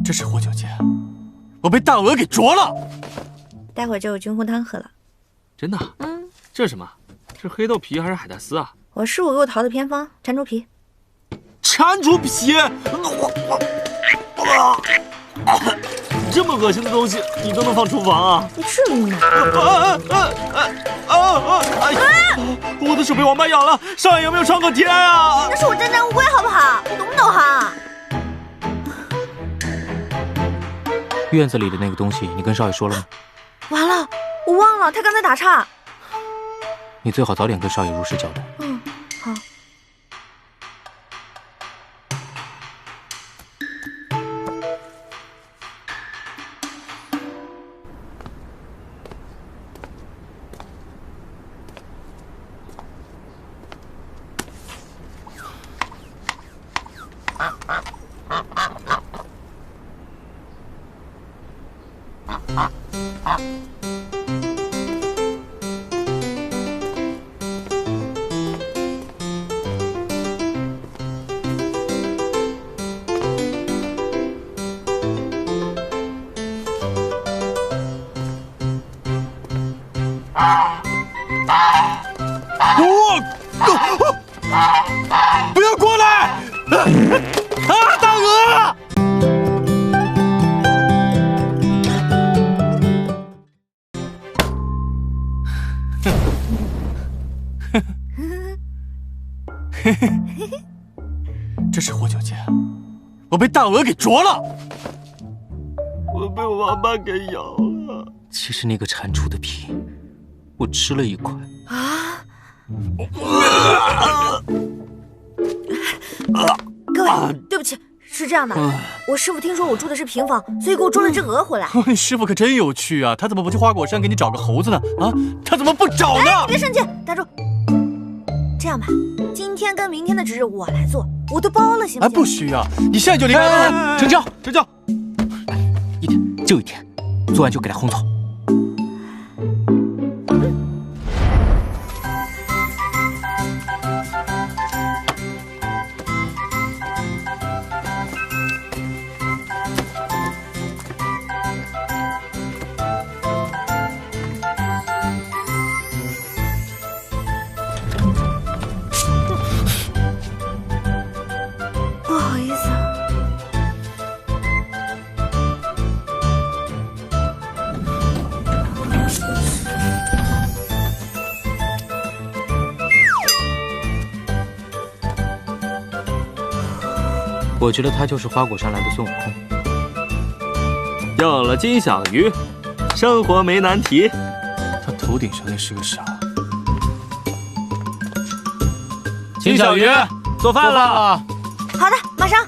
这是活久见，我被大鹅给啄了。待会儿就有菌菇汤喝了。真的？这是什么？是黑豆皮还是海带丝啊？我师傅给我淘的偏方，蟾蜍皮。蟾蜍皮？这么恶心的东西，你都能放厨房啊？你至于吗？我的手被王八咬了，少爷有没有创可贴啊？那是我沾沾乌龟，好不好？你懂不懂哈？院子里的那个东西，你跟少爷说了吗？完了，我忘了，他刚才打岔。你最好早点跟少爷如实交代。好。不要过来！大鹅！这是活久见，我被大鹅给啄了。我被王八给咬了。其实那个蟾蜍的皮，我吃了一块。各位，对不起，是这样的，我师傅听说我住的是平房，所以给我捉了只鹅回来。你师傅可真有趣啊，他怎么不去花果山给你找个猴子呢？啊，他怎么不找呢？你别生气，打住。这样吧，今天跟明天的值日我来做，我都包了，行不行？不需要，你现在就离开。成交，成交。一天就一天，做完就给他轰走。不好意思啊。我觉得他就是花果山来的孙悟空。有了金小鱼，生活没难题。他头顶上那是个啥？金小鱼，做饭了。好的，马上。